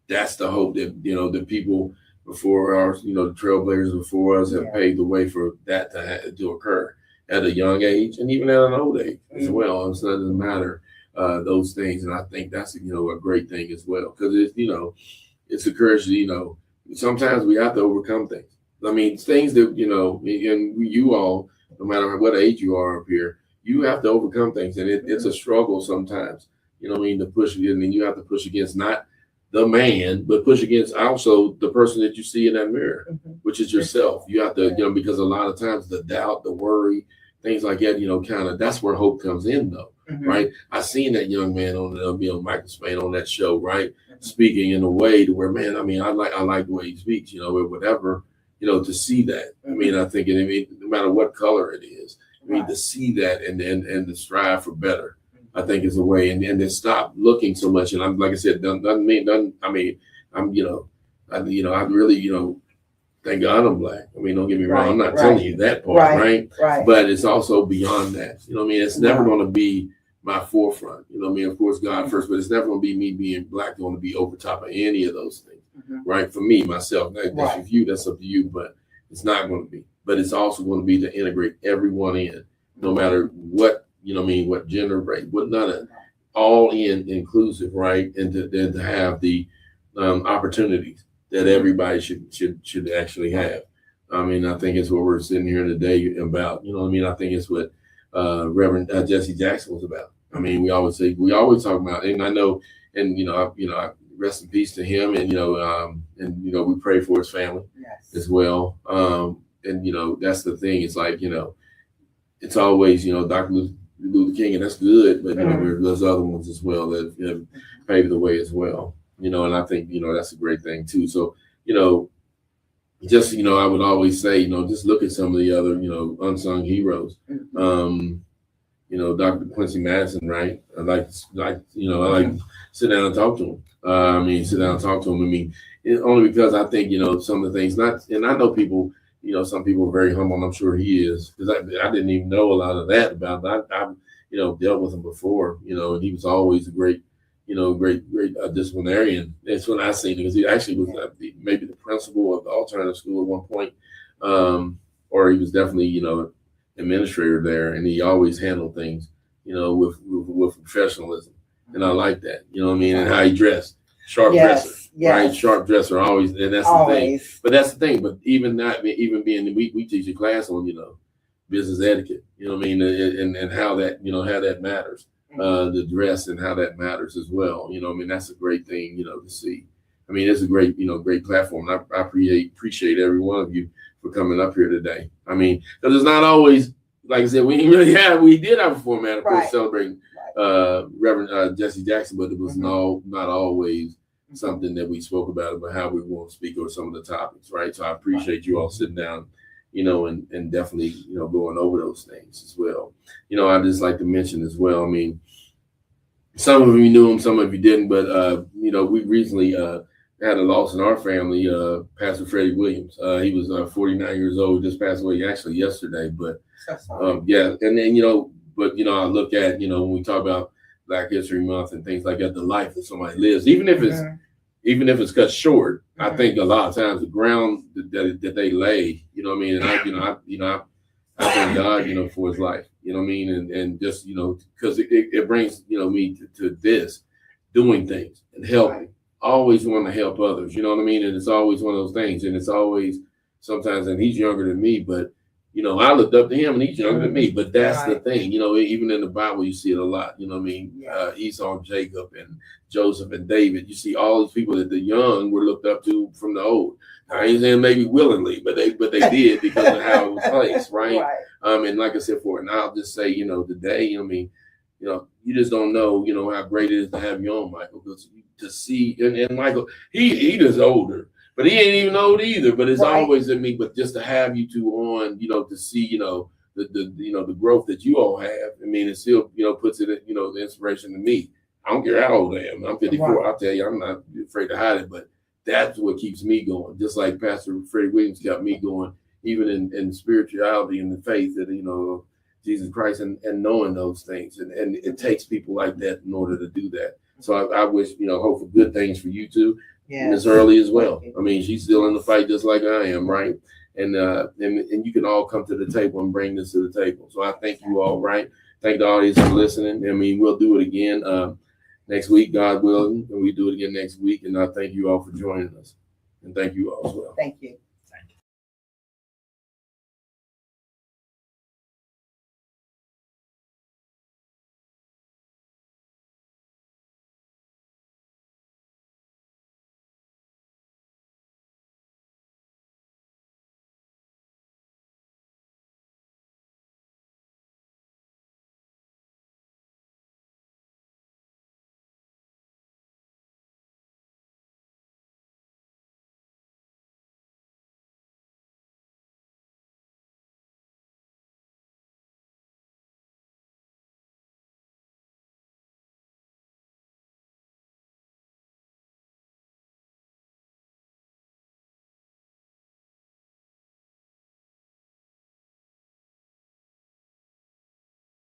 C: That's the hope that, you know, the people before our, you know, the trailblazers before us have paved the way for that to occur at a young age and even at an old age as well. It doesn't matter. Those things, and I think that's, you know, a great thing as well, because it's, you know, it's encouraged. You know, sometimes we have to overcome things. I mean, things that, you know, and you all, no matter what age you are up here, you have to overcome things, and it's a struggle sometimes. You know what I mean? To push it, and then you have to push against not the man, but push against also the person that you see in that mirror, which is yourself. You have to, you know, because a lot of times the doubt, the worry, things like that, you know, kind of that's where hope comes in, though. Right. I seen that young man on Michael Spain on that show, right? Speaking in a way to where, man, I mean, I like the way he speaks, you know, or whatever, you know, to see that. I mean, I think no matter what color it is, I mean, to see that and to strive for better, I think is a way, and to stop looking so much. And I'm, like I said, doesn't mean, I'm, you know, I really, you know, thank God I'm Black. I mean, don't get me wrong. I'm not telling you that part, right? But it's also beyond that. You know what I mean? It's never going to be my forefront. You know what I mean? Of course, God first, but it's never going to be me being Black going to be over top of any of those things, right? For me, myself, that's for you, that's up to you, but it's not going to be. But it's also going to be to integrate everyone in, no matter what, you know what I mean, what gender, race, what not a all in inclusive, right? And to have the opportunities that everybody should actually have. I mean, I think it's what we're sitting here today about. You know what I mean? I think it's what Reverend Jesse Jackson was about. I mean, we always talk about, and I know, and I rest in peace to him, and we pray for his family as well. And that's the thing. It's like, it's always, Dr. Luther King, and that's good. But
B: Mhm.
C: there's other ones as well that have paved the way as well. And I think that's a great thing too. So just I would always say just look at some of the other unsung heroes. Dr. Quincy Madison, right? I like to sit down and talk to him. Sit down and talk to him. Only because I think some of the things and I know people. Some people are very humble, and I'm sure he is, because I didn't even know a lot of that about him. I've dealt with him before, and he was always a great disciplinarian. That's when I seen him, because he actually was maybe the principal of the alternative school at one point, or he was definitely administrator there, and he always handled things with professionalism, and I like that. And how he dressed, sharp dresser.
B: Yes.
C: Right, sharp dresser always, and that's the thing. But that's the thing. But even being we teach a class on business etiquette. And how that matters. The dress and how that matters as well. That's a great thing to see. It's a great platform. And I appreciate every one of you for coming up here today. Because it's not always, like I said, we did have a format, of course, celebrating Reverend Jesse Jackson, but it was not always something that we spoke about how we want to speak or some of the topics, right? So I appreciate you all sitting down, and definitely, going over those things as well. I just like to mention as well, some of you knew him, some of you didn't, but, we recently had a loss in our family, Pastor Freddie Williams. He was 49 years old, just passed away actually yesterday, but and then, I look at, when we talk about Black History Month and things like that, the life that somebody lives, even if it's cut short, I think a lot of times the ground that they lay, and I thank God, for his life, and just, because it brings, me to this, doing things and helping, always want to help others, and it's always one of those things, and it's always sometimes, and he's younger than me, but I looked up to him, and he's younger than me. But that's the thing, even in the Bible, you see it a lot. Esau, and Jacob, and Joseph, and David. You see all these people that the young were looked up to from the old. I ain't saying maybe willingly, but they did because of how it was placed, right? And like I said, and I'll just say, today, you just don't know, how great it is to have you on, Michael, because to see, and Michael, he just older. But he ain't even old either. But it's always in me. But just to have you two on, to see, the growth that you all have. It still, puts it, the inspiration to me. I don't care how old I am. I'm 54. I'll tell you, I'm not afraid to hide it. But that's what keeps me going. Just like Pastor Freddie Williams got me going, even in spirituality and the faith that Jesus Christ and knowing those things. And it takes people like that in order to do that. So I wish, hope for good things for you too. Miss Hurley as well. She's still in the fight just like I am, right? And you can all come to the table and bring this to the table. So I thank you all, right? Thank the audience for listening. We'll do it again next week, God willing, and we do it again next week. And I thank you all for joining us. And thank you all as well.
B: Thank you.